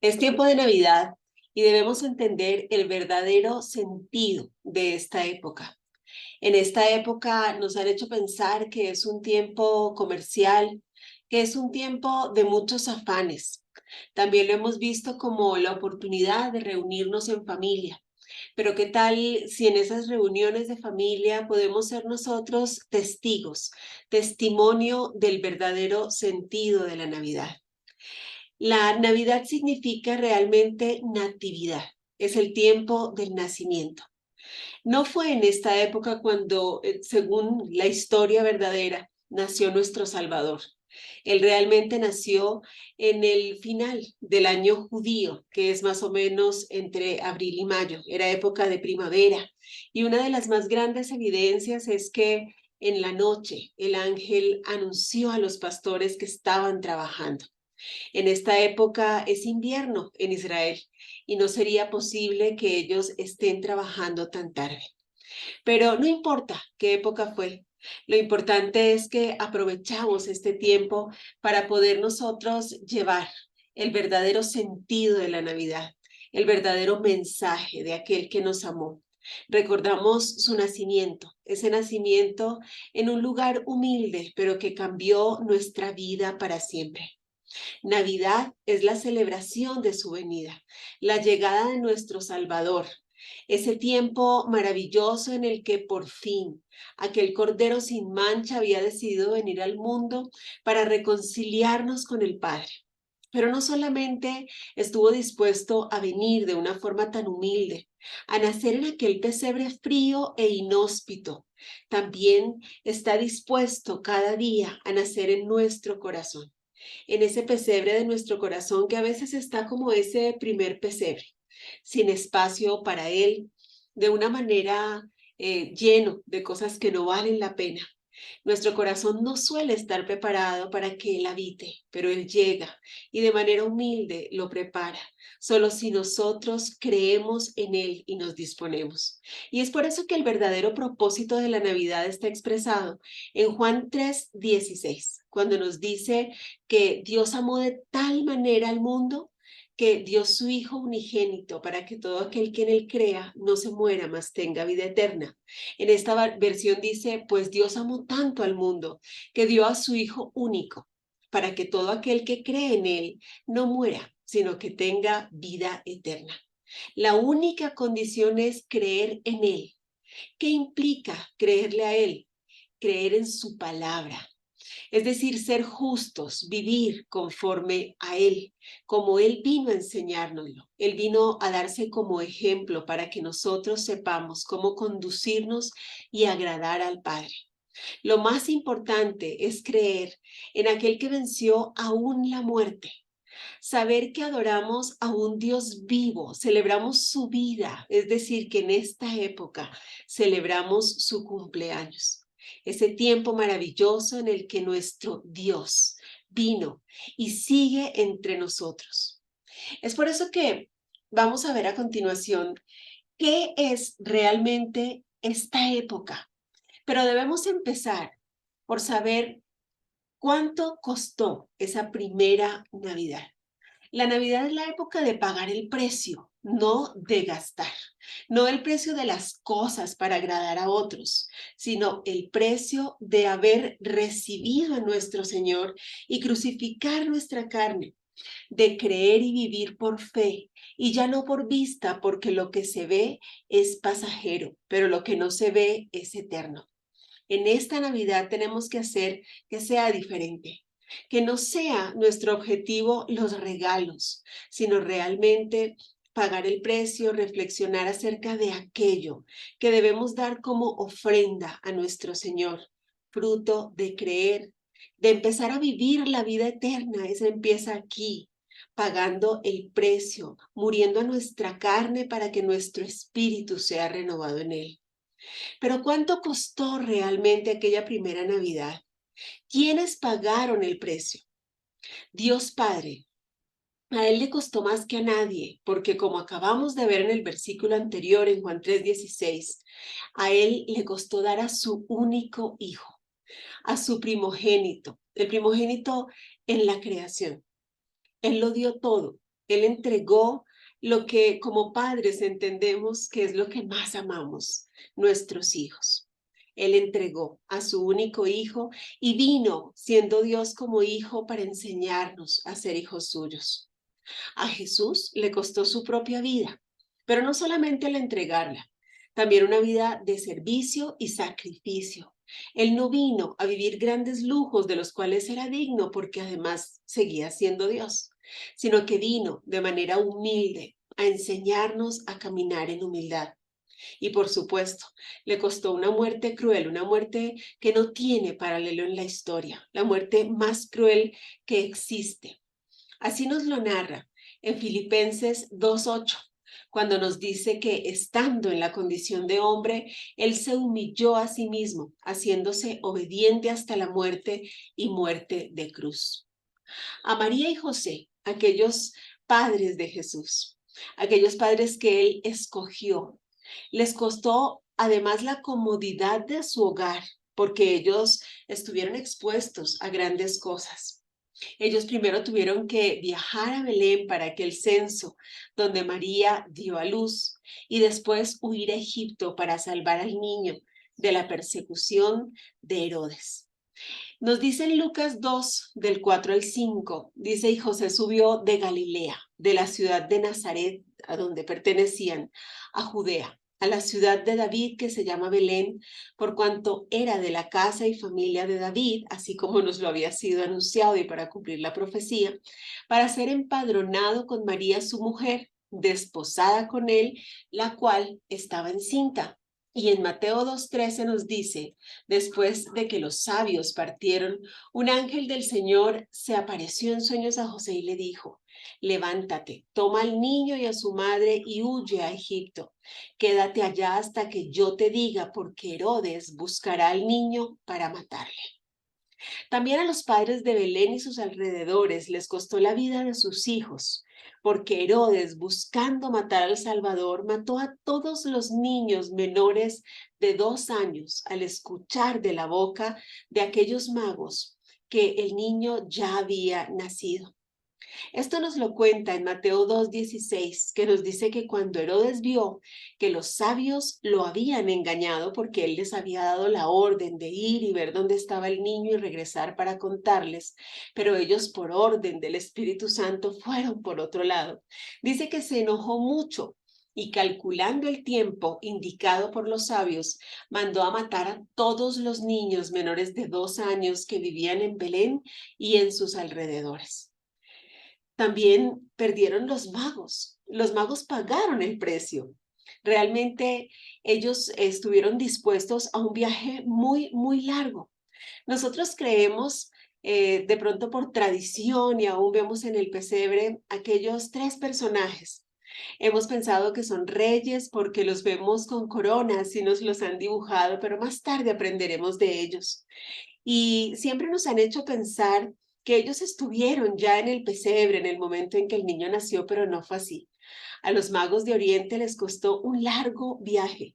Es tiempo de Navidad y debemos entender el verdadero sentido de esta época. En esta época nos han hecho pensar que es un tiempo comercial, que es un tiempo de muchos afanes. También lo hemos visto como la oportunidad de reunirnos en familia. Pero ¿qué tal si en esas reuniones de familia podemos ser nosotros testigos, testimonio del verdadero sentido de la Navidad? La Navidad significa realmente natividad, es el tiempo del nacimiento. No fue en esta época cuando, según la historia verdadera, nació nuestro Salvador. Él realmente nació en el final del año judío, que es más o menos entre abril y mayo, era época de primavera. Y una de las más grandes evidencias es que en la noche el ángel anunció a los pastores que estaban trabajando. En esta época es invierno en Israel y no sería posible que ellos estén trabajando tan tarde. Pero no importa qué época fue. Lo importante es que aprovechamos este tiempo para poder nosotros llevar el verdadero sentido de la Navidad, el verdadero mensaje de aquel que nos amó. Recordamos su nacimiento, ese nacimiento en un lugar humilde, pero que cambió nuestra vida para siempre. Navidad es la celebración de su venida, la llegada de nuestro Salvador, ese tiempo maravilloso en el que por fin aquel Cordero sin mancha había decidido venir al mundo para reconciliarnos con el Padre. Pero no solamente estuvo dispuesto a venir de una forma tan humilde, a nacer en aquel pesebre frío e inhóspito, también está dispuesto cada día a nacer en nuestro corazón, en ese pesebre de nuestro corazón que a veces está como ese primer pesebre, sin espacio para Él, de una manera lleno de cosas que no valen la pena. Nuestro corazón no suele estar preparado para que Él habite, pero Él llega y de manera humilde lo prepara, solo si nosotros creemos en Él y nos disponemos. Y es por eso que el verdadero propósito de la Navidad está expresado en Juan 3:16, cuando nos dice que Dios amó de tal manera al mundo que dio su Hijo unigénito para que todo aquel que en Él crea no se muera, mas tenga vida eterna. En esta versión dice, pues Dios amó tanto al mundo que dio a su Hijo único para que todo aquel que cree en Él no muera, sino que tenga vida eterna. La única condición es creer en Él. ¿Qué implica creerle a Él? Creer en su palabra, es decir, ser justos, vivir conforme a Él, como Él vino a enseñárnoslo. Él vino a darse como ejemplo para que nosotros sepamos cómo conducirnos y agradar al Padre. Lo más importante es creer en aquel que venció aún la muerte. Saber que adoramos a un Dios vivo, celebramos su vida, es decir, que en esta época celebramos su cumpleaños, ese tiempo maravilloso en el que nuestro Dios vino y sigue entre nosotros. Es por eso que vamos a ver a continuación qué es realmente esta época, pero debemos empezar por saber cuánto costó esa primera Navidad. La Navidad es la época de pagar el precio, no de gastar, no el precio de las cosas para agradar a otros, sino el precio de haber recibido a nuestro Señor y crucificar nuestra carne, de creer y vivir por fe y ya no por vista, porque lo que se ve es pasajero, pero lo que no se ve es eterno. En esta Navidad tenemos que hacer que sea diferente, que no sea nuestro objetivo los regalos, sino realmente pagar el precio, reflexionar acerca de aquello que debemos dar como ofrenda a nuestro Señor, fruto de creer, de empezar a vivir la vida eterna. Esa empieza aquí, pagando el precio, muriendo a nuestra carne para que nuestro espíritu sea renovado en Él. Pero ¿cuánto costó realmente aquella primera Navidad? ¿Quiénes pagaron el precio? Dios Padre. A Él le costó más que a nadie, porque como acabamos de ver en el versículo anterior, en Juan 3:16, a Él le costó dar a su único hijo, a su primogénito, el primogénito en la creación. Él lo dio todo. Él entregó lo que como padres entendemos que es lo que más amamos, nuestros hijos. Él entregó a su único hijo y vino siendo Dios como hijo para enseñarnos a ser hijos suyos. A Jesús le costó su propia vida, pero no solamente el entregarla, también una vida de servicio y sacrificio. Él no vino a vivir grandes lujos de los cuales era digno porque además seguía siendo Dios, sino que vino de manera humilde a enseñarnos a caminar en humildad. Y por supuesto, le costó una muerte cruel, una muerte que no tiene paralelo en la historia, la muerte más cruel que existe. Así nos lo narra en Filipenses 2:8, cuando nos dice que estando en la condición de hombre, Él se humilló a sí mismo, haciéndose obediente hasta la muerte y muerte de cruz. A María y José, aquellos padres de Jesús, aquellos padres que Él escogió, les costó además la comodidad de su hogar, porque ellos estuvieron expuestos a grandes cosas. Ellos primero tuvieron que viajar a Belén para aquel censo donde María dio a luz y después huir a Egipto para salvar al niño de la persecución de Herodes. Nos dice en Lucas 2, del 4 al 5, dice, y José subió de Galilea, de la ciudad de Nazaret, a donde pertenecían, a Judea, a la ciudad de David que se llama Belén, por cuanto era de la casa y familia de David, así como nos lo había sido anunciado y para cumplir la profecía, para ser empadronado con María su mujer, desposada con él, la cual estaba encinta. Y en Mateo 2:13 nos dice, después de que los sabios partieron, un ángel del Señor se apareció en sueños a José y le dijo, levántate, toma al niño y a su madre y huye a Egipto. Quédate allá hasta que yo te diga, porque Herodes buscará al niño para matarle. También a los padres de Belén y sus alrededores les costó la vida de sus hijos, porque Herodes, buscando matar al Salvador, mató a todos los niños menores de 2 años al escuchar de la boca de aquellos magos que el niño ya había nacido. Esto nos lo cuenta en Mateo 2:16, que nos dice que cuando Herodes vio que los sabios lo habían engañado porque él les había dado la orden de ir y ver dónde estaba el niño y regresar para contarles, pero ellos por orden del Espíritu Santo fueron por otro lado. Dice que se enojó mucho y calculando el tiempo indicado por los sabios, mandó a matar a todos los niños menores de 2 años que vivían en Belén y en sus alrededores. También perdieron los magos. Los magos pagaron el precio. Realmente ellos estuvieron dispuestos a un viaje muy, muy largo. Nosotros creemos, de pronto por tradición y aún vemos en el pesebre aquellos 3 personajes. Hemos pensado que son reyes porque los vemos con coronas y nos los han dibujado, pero más tarde aprenderemos de ellos. Y siempre nos han hecho pensar que ellos estuvieron ya en el pesebre en el momento en que el niño nació, pero no fue así. A los magos de Oriente les costó un largo viaje.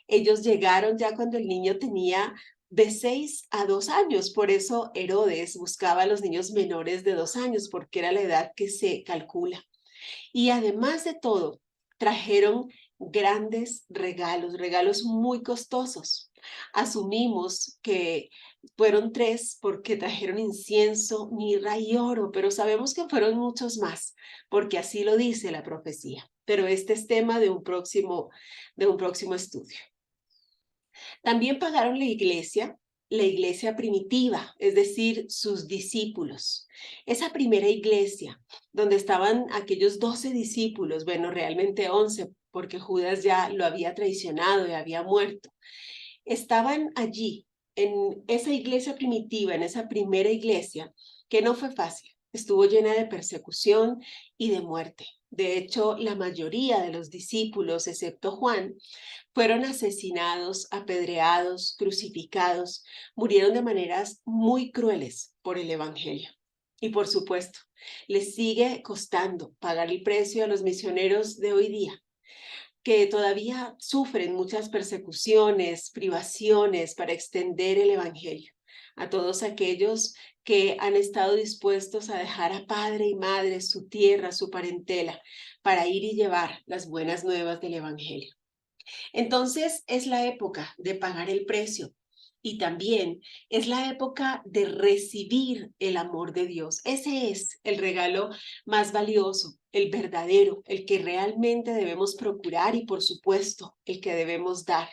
Ellos llegaron ya cuando el niño tenía de 6 a 2 años, por eso Herodes buscaba a los niños menores de 2 años, porque era la edad que se calcula. Y además de todo, trajeron grandes regalos, regalos muy costosos. Asumimos que fueron 3 porque trajeron incienso, mirra y oro, pero sabemos que fueron muchos más, porque así lo dice la profecía. Pero este es tema de un próximo estudio. También pagaron la iglesia primitiva, es decir, sus discípulos. Esa primera iglesia, donde estaban aquellos 12 discípulos, bueno, realmente 11, porque Judas ya lo había traicionado y había muerto. Estaban allí, en esa iglesia primitiva, en esa primera iglesia, que no fue fácil. Estuvo llena de persecución y de muerte. De hecho, la mayoría de los discípulos, excepto Juan, fueron asesinados, apedreados, crucificados, murieron de maneras muy crueles por el Evangelio. Y por supuesto, les sigue costando pagar el precio a los misioneros de hoy día, que todavía sufren muchas persecuciones, privaciones para extender el Evangelio. A todos aquellos que han estado dispuestos a dejar a padre y madre, su tierra, su parentela, para ir y llevar las buenas nuevas del Evangelio. Entonces es la época de pagar el precio y también es la época de recibir el amor de Dios. Ese es el regalo más valioso, el verdadero, el que realmente debemos procurar y por supuesto el que debemos dar.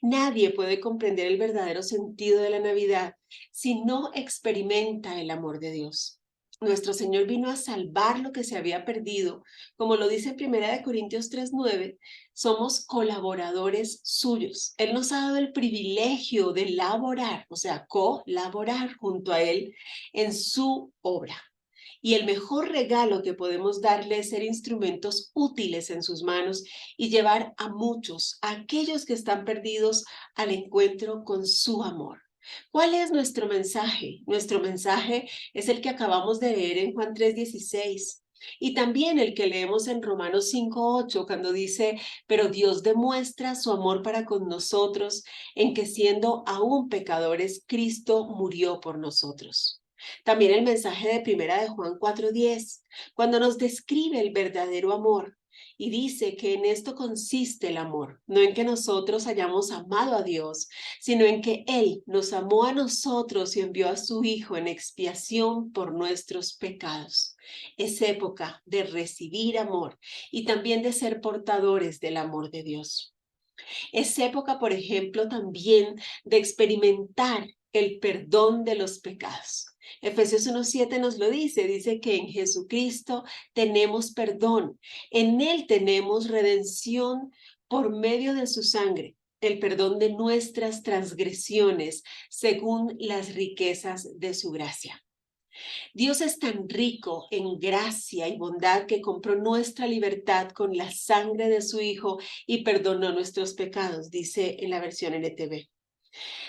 Nadie puede comprender el verdadero sentido de la Navidad si no experimenta el amor de Dios. Nuestro Señor vino a salvar lo que se había perdido. Como lo dice 1 Corintios 3:9, somos colaboradores suyos. Él nos ha dado el privilegio de laborar, o sea, colaborar junto a Él en su obra. Y el mejor regalo que podemos darle es ser instrumentos útiles en sus manos y llevar a muchos, a aquellos que están perdidos, al encuentro con su amor. ¿Cuál es nuestro mensaje? Nuestro mensaje es el que acabamos de leer en Juan 3:16 y también el que leemos en Romanos 5:8 cuando dice, pero Dios demuestra su amor para con nosotros en que siendo aún pecadores, Cristo murió por nosotros. También el mensaje de 1 Juan 4:10, cuando nos describe el verdadero amor y dice que en esto consiste el amor, no en que nosotros hayamos amado a Dios, sino en que Él nos amó a nosotros y envió a su Hijo en expiación por nuestros pecados. Es época de recibir amor y también de ser portadores del amor de Dios. Es época, por ejemplo, también de experimentar el perdón de los pecados. Efesios 1:7 nos lo dice que en Jesucristo tenemos perdón, en Él tenemos redención por medio de su sangre, el perdón de nuestras transgresiones según las riquezas de su gracia. Dios es tan rico en gracia y bondad que compró nuestra libertad con la sangre de su Hijo y perdonó nuestros pecados, dice en la versión NTV.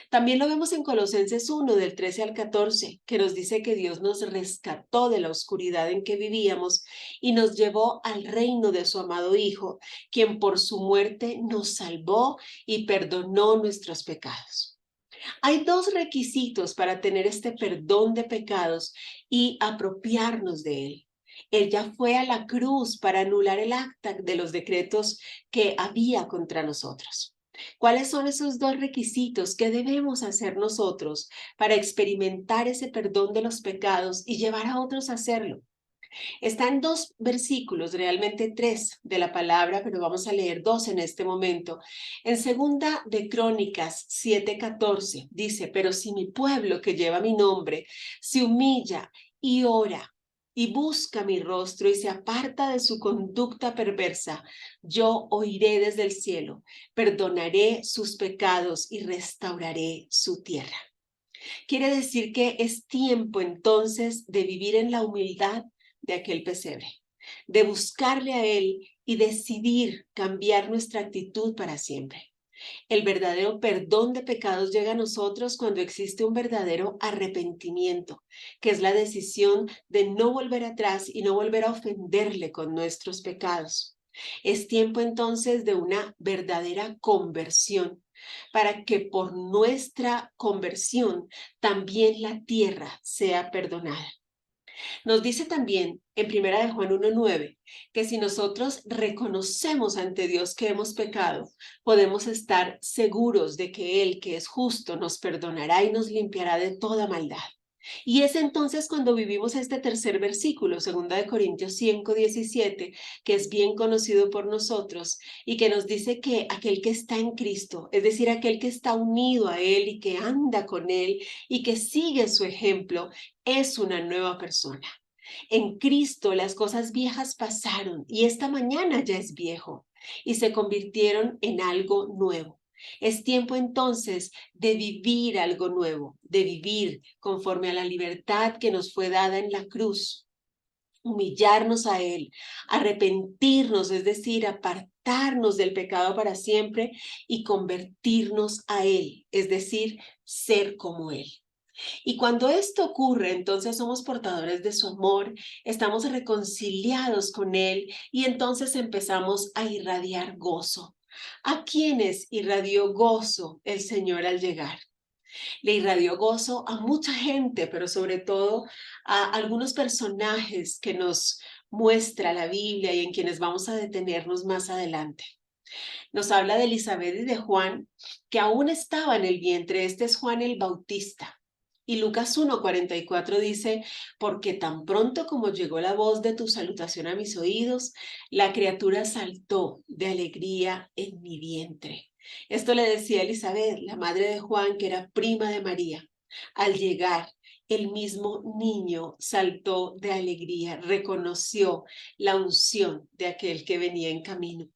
También lo vemos en Colosenses 1, del 13 al 14, que nos dice que Dios nos rescató de la oscuridad en que vivíamos y nos llevó al reino de su amado Hijo, quien por su muerte nos salvó y perdonó nuestros pecados. Hay dos requisitos para tener este perdón de pecados y apropiarnos de él. Él ya fue a la cruz para anular el acta de los decretos que había contra nosotros. ¿Cuáles son esos dos requisitos que debemos hacer nosotros para experimentar ese perdón de los pecados y llevar a otros a hacerlo? Están dos versículos, realmente tres de la palabra, pero vamos a leer dos en este momento. En segunda de Crónicas 7:14 dice, pero si mi pueblo que lleva mi nombre se humilla y ora y busca mi rostro y se aparta de su conducta perversa, yo oiré desde el cielo, perdonaré sus pecados y restauraré su tierra. Quiere decir que es tiempo entonces de vivir en la humildad de aquel pesebre, de buscarle a Él y decidir cambiar nuestra actitud para siempre. El verdadero perdón de pecados llega a nosotros cuando existe un verdadero arrepentimiento, que es la decisión de no volver atrás y no volver a ofenderle con nuestros pecados. Es tiempo entonces de una verdadera conversión, para que por nuestra conversión también la tierra sea perdonada. Nos dice también en 1 Juan 1:9 que si nosotros reconocemos ante Dios que hemos pecado, podemos estar seguros de que Él, que es justo, nos perdonará y nos limpiará de toda maldad. Y es entonces cuando vivimos este tercer versículo, 2 Corintios 5:17, que es bien conocido por nosotros y que nos dice que aquel que está en Cristo, es decir, aquel que está unido a Él y que anda con Él y que sigue su ejemplo, es una nueva persona. En Cristo las cosas viejas pasaron y esta mañana ya es viejo y se convirtieron en algo nuevo. Es tiempo entonces de vivir algo nuevo, de vivir conforme a la libertad que nos fue dada en la cruz, humillarnos a Él, arrepentirnos, es decir, apartarnos del pecado para siempre y convertirnos a Él, es decir, ser como Él. Y cuando esto ocurre, entonces somos portadores de su amor, estamos reconciliados con Él y entonces empezamos a irradiar gozo. ¿A quiénes irradió gozo el Señor al llegar? Le irradió gozo a mucha gente, pero sobre todo a algunos personajes que nos muestra la Biblia y en quienes vamos a detenernos más adelante. Nos habla de Elizabeth y de Juan, que aún estaba en el vientre. Este es Juan el Bautista. Y Lucas 1:44 dice, porque tan pronto como llegó la voz de tu salutación a mis oídos, la criatura saltó de alegría en mi vientre. Esto le decía Elizabeth, la madre de Juan, que era prima de María. Al llegar, el mismo niño saltó de alegría, reconoció la unción de aquel que venía en camino.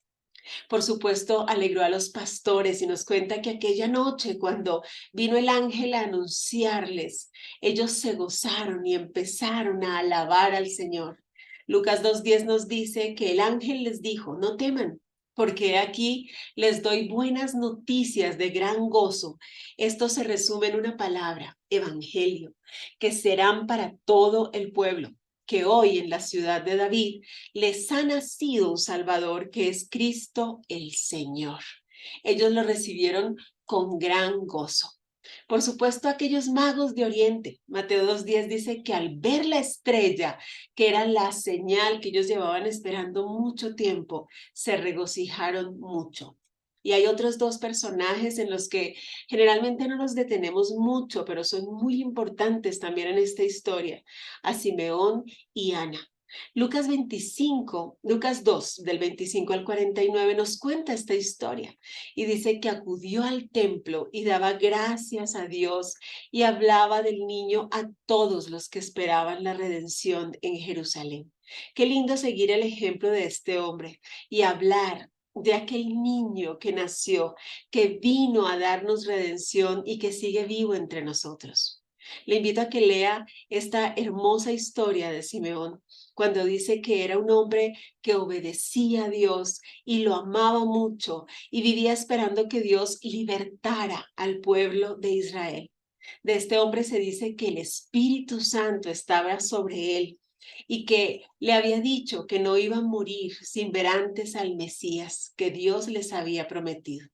Por supuesto, alegró a los pastores y nos cuenta que aquella noche, cuando vino el ángel a anunciarles, ellos se gozaron y empezaron a alabar al Señor. Lucas 2:10 nos dice que el ángel les dijo, no teman, porque aquí les doy buenas noticias de gran gozo. Esto se resume en una palabra, evangelio, que serán para todo el pueblo, que hoy en la ciudad de David les ha nacido un Salvador que es Cristo el Señor. Ellos lo recibieron con gran gozo. Por supuesto, aquellos magos de Oriente, Mateo 2:10 dice que al ver la estrella, que era la señal que ellos llevaban esperando mucho tiempo, se regocijaron mucho. Y hay otros dos personajes en los que generalmente no nos detenemos mucho, pero son muy importantes también en esta historia, a Simeón y Ana. Lucas 2, del 25 al 49, nos cuenta esta historia y dice que acudió al templo y daba gracias a Dios y hablaba del niño a todos los que esperaban la redención en Jerusalén. Qué lindo seguir el ejemplo de este hombre y hablar de aquel niño que nació, que vino a darnos redención y que sigue vivo entre nosotros. Le invito a que lea esta hermosa historia de Simeón, cuando dice que era un hombre que obedecía a Dios y lo amaba mucho y vivía esperando que Dios libertara al pueblo de Israel. De este hombre se dice que el Espíritu Santo estaba sobre él y que le había dicho que no iba a morir sin ver antes al Mesías que Dios les había prometido.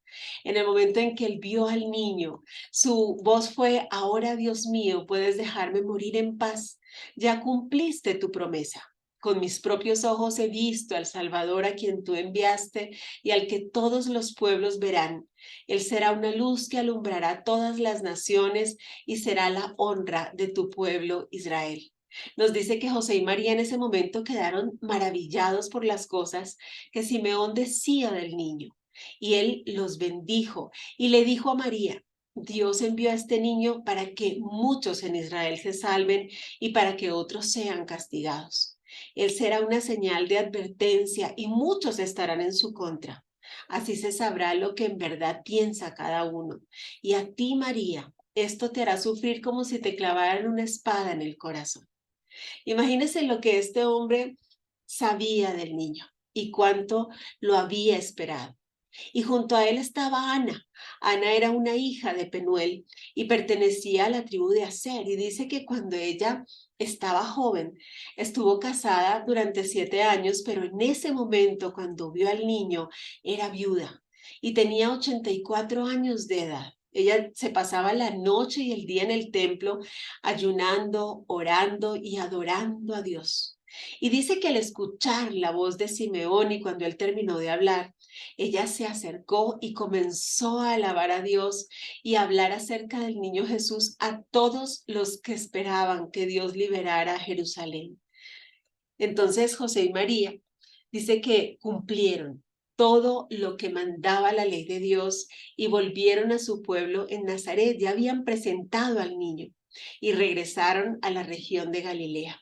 En el momento en que él vio al niño, su voz fue, ahora Dios mío, puedes dejarme morir en paz, ya cumpliste tu promesa. Con mis propios ojos he visto al Salvador a quien tú enviaste y al que todos los pueblos verán. Él será una luz que alumbrará todas las naciones y será la honra de tu pueblo Israel. Nos dice que José y María en ese momento quedaron maravillados por las cosas que Simeón decía del niño. Y él los bendijo y le dijo a María, Dios envió a este niño para que muchos en Israel se salven y para que otros sean castigados. Él será una señal de advertencia y muchos estarán en su contra. Así se sabrá lo que en verdad piensa cada uno. Y a ti, María, esto te hará sufrir como si te clavaran una espada en el corazón. Imagínese lo que este hombre sabía del niño y cuánto lo había esperado. Y junto a él estaba Ana. Ana era una hija de Penuel y pertenecía a la tribu de Aser. Y dice que cuando ella estaba joven, estuvo casada durante 7 años, pero en ese momento, cuando vio al niño, era viuda y tenía 84 años de edad. Ella se pasaba la noche y el día en el templo, ayunando, orando y adorando a Dios. Y dice que al escuchar la voz de Simeón y cuando él terminó de hablar, ella se acercó y comenzó a alabar a Dios y a hablar acerca del niño Jesús a todos los que esperaban que Dios liberara a Jerusalén. Entonces José y María dice que cumplieron todo lo que mandaba la ley de Dios y volvieron a su pueblo en Nazaret. Ya habían presentado al niño y regresaron a la región de Galilea.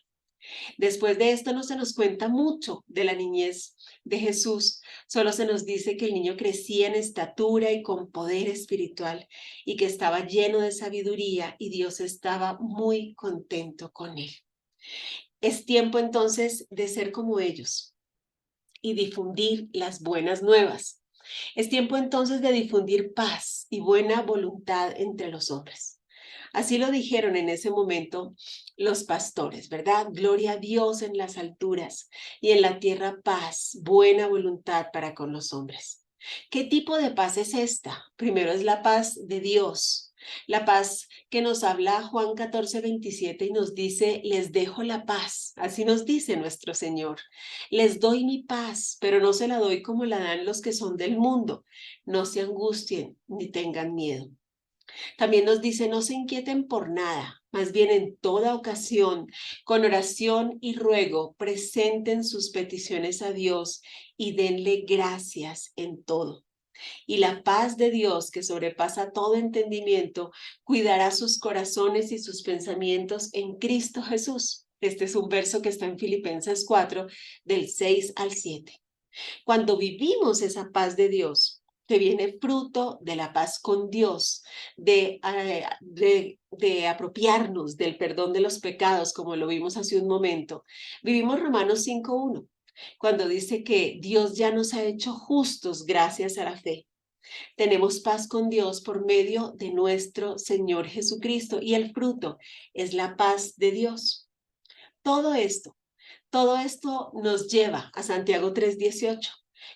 Después de esto no se nos cuenta mucho de la niñez de Jesús, solo se nos dice que el niño crecía en estatura y con poder espiritual y que estaba lleno de sabiduría y Dios estaba muy contento con él. Es tiempo entonces de ser como ellos y difundir las buenas nuevas. Es tiempo entonces de difundir paz y buena voluntad entre los hombres. Así lo dijeron en ese momento los pastores, ¿verdad? Gloria a Dios en las alturas y en la tierra paz, buena voluntad para con los hombres. ¿Qué tipo de paz es esta? Primero es la paz de Dios, La paz que nos habla Juan 14:27 y nos dice, les dejo la paz. Así nos dice nuestro Señor. Les doy mi paz, pero no se la doy como la dan los que son del mundo. No se angustien ni tengan miedo. También nos dice, no se inquieten por nada, más bien en toda ocasión, con oración y ruego, presenten sus peticiones a Dios y denle gracias en todo. Y la paz de Dios, que sobrepasa todo entendimiento, cuidará sus corazones y sus pensamientos en Cristo Jesús. Este es un verso que está en Filipenses 4, del 6 al 7. Cuando vivimos esa paz de Dios, que viene fruto de la paz con Dios, de apropiarnos del perdón de los pecados, como lo vimos hace un momento, vivimos Romanos 5:1, cuando dice que Dios ya nos ha hecho justos gracias a la fe. Tenemos paz con Dios por medio de nuestro Señor Jesucristo y el fruto es la paz de Dios. Todo esto todo esto nos lleva a Santiago 3:18,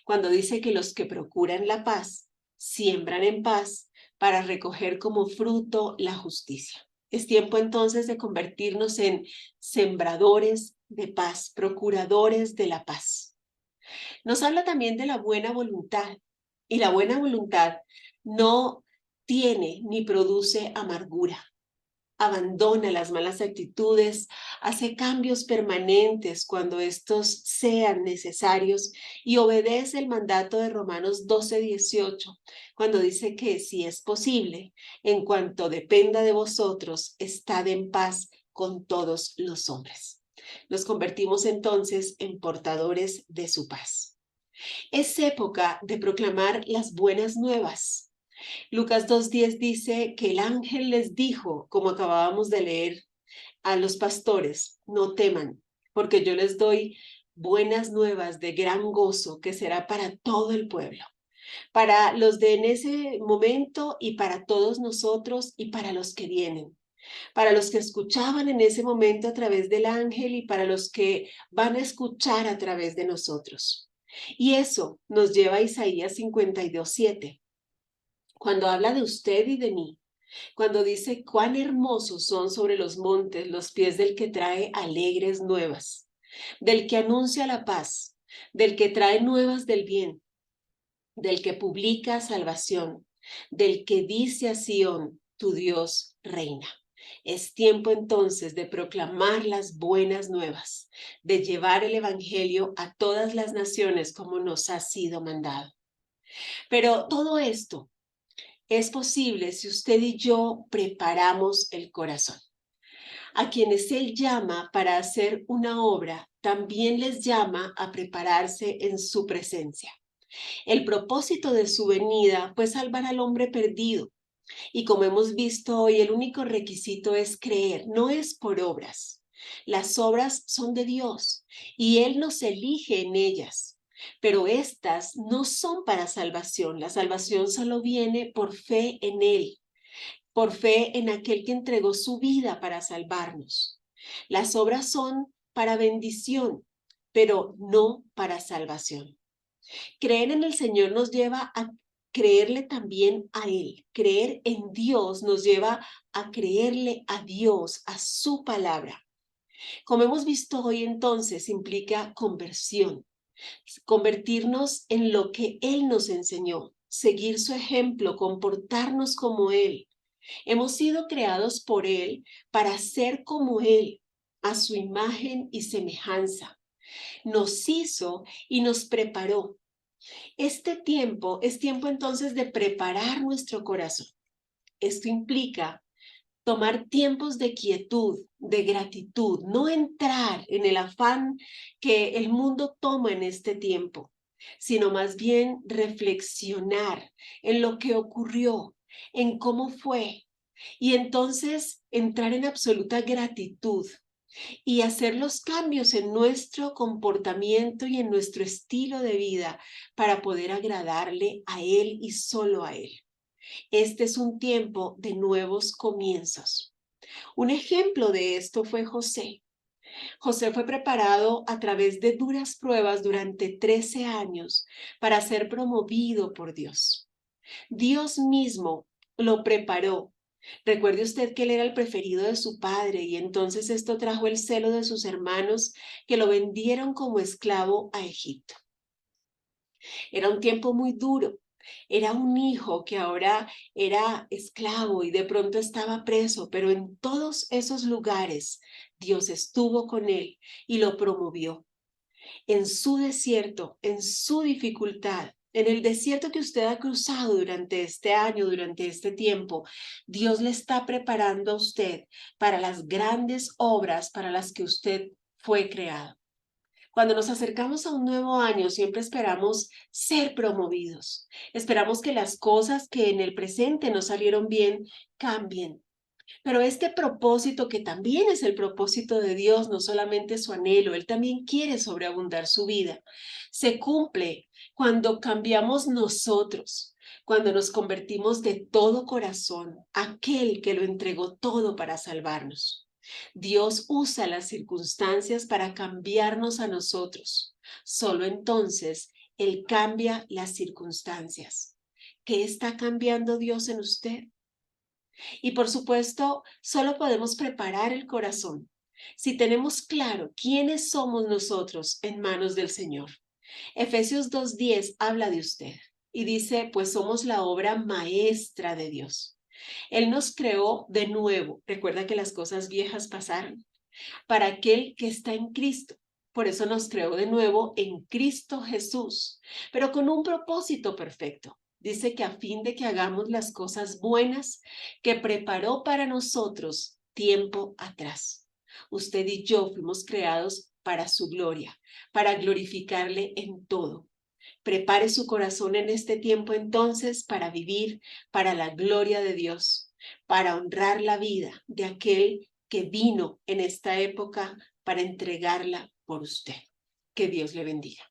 cuando dice que los que procuran la paz siembran en paz para recoger como fruto la justicia. Es tiempo entonces de convertirnos en sembradores de paz, procuradores de la paz. Nos habla también de la buena voluntad, y la buena voluntad no tiene ni produce amargura. Abandona las malas actitudes, hace cambios permanentes cuando estos sean necesarios y obedece el mandato de Romanos 12:18, cuando dice que si es posible, en cuanto dependa de vosotros, estad en paz con todos los hombres. Nos convertimos entonces en portadores de su paz. Es época de proclamar las buenas nuevas. Lucas 2:10 dice que el ángel les dijo, como acabábamos de leer, a los pastores, no teman, porque yo les doy buenas nuevas de gran gozo que será para todo el pueblo, para los de en ese momento y para todos nosotros y para los que vienen, para los que escuchaban en ese momento a través del ángel y para los que van a escuchar a través de nosotros. Y eso nos lleva a Isaías 52:7. Cuando habla de usted y de mí, cuando dice cuán hermosos son sobre los montes los pies del que trae alegres nuevas, del que anuncia la paz, del que trae nuevas del bien, del que publica salvación, del que dice a Sión, tu Dios reina. Es tiempo entonces de proclamar las buenas nuevas, de llevar el Evangelio a todas las naciones como nos ha sido mandado. Pero todo esto es posible si usted y yo preparamos el corazón. A quienes Él llama para hacer una obra, también les llama a prepararse en su presencia. El propósito de su venida fue salvar al hombre perdido. Y como hemos visto hoy, el único requisito es creer, no es por obras. Las obras son de Dios y Él nos elige en ellas. Pero estas no son para salvación. La salvación solo viene por fe en Él, por fe en aquel que entregó su vida para salvarnos. Las obras son para bendición, pero no para salvación. Creer en el Señor nos lleva a creerle también a Él. Creer en Dios nos lleva a creerle a Dios, a su palabra. Como hemos visto hoy entonces, implica conversión, convertirnos en lo que Él nos enseñó, seguir su ejemplo, comportarnos como Él. Hemos sido creados por Él para ser como Él, a su imagen y semejanza. Nos hizo y nos preparó. Este tiempo es tiempo entonces de preparar nuestro corazón. Esto implica tomar tiempos de quietud, de gratitud, no entrar en el afán que el mundo toma en este tiempo, sino más bien reflexionar en lo que ocurrió, en cómo fue, y entonces entrar en absoluta gratitud y hacer los cambios en nuestro comportamiento y en nuestro estilo de vida para poder agradarle a Él y solo a Él. Este es un tiempo de nuevos comienzos. Un ejemplo de esto fue José. José fue preparado a través de duras pruebas durante 13 años para ser promovido por Dios. Dios mismo lo preparó Recuerde usted que él era el preferido de su padre y entonces esto trajo el celo de sus hermanos que lo vendieron como esclavo a Egipto. Era un tiempo muy duro. Era un hijo que ahora era esclavo y de pronto estaba preso, pero en todos esos lugares Dios estuvo con él y lo promovió. En su desierto, en su dificultad, en el desierto que usted ha cruzado durante este año, durante este tiempo, Dios le está preparando a usted para las grandes obras para las que usted fue creado. Cuando nos acercamos a un nuevo año, siempre esperamos ser promovidos. Esperamos que las cosas que en el presente no salieron bien cambien. Pero este propósito, que también es el propósito de Dios, no solamente su anhelo, Él también quiere sobreabundar su vida, se cumple cuando cambiamos nosotros, cuando nos convertimos de todo corazón, aquel que lo entregó todo para salvarnos. Dios usa las circunstancias para cambiarnos a nosotros. Solo entonces Él cambia las circunstancias. ¿Qué está cambiando Dios en usted? Y por supuesto, solo podemos preparar el corazón si tenemos claro quiénes somos nosotros en manos del Señor. Efesios 2:10 habla de usted y dice, pues somos la obra maestra de Dios. Él nos creó de nuevo. Recuerda que las cosas viejas pasaron para aquel que está en Cristo. Por eso nos creó de nuevo en Cristo Jesús, pero con un propósito perfecto. Dice que a fin de que hagamos las cosas buenas que preparó para nosotros tiempo atrás. Usted y yo fuimos creados para su gloria, para glorificarle en todo. Prepare su corazón en este tiempo entonces para vivir para la gloria de Dios, para honrar la vida de aquel que vino en esta época para entregarla por usted. Que Dios le bendiga.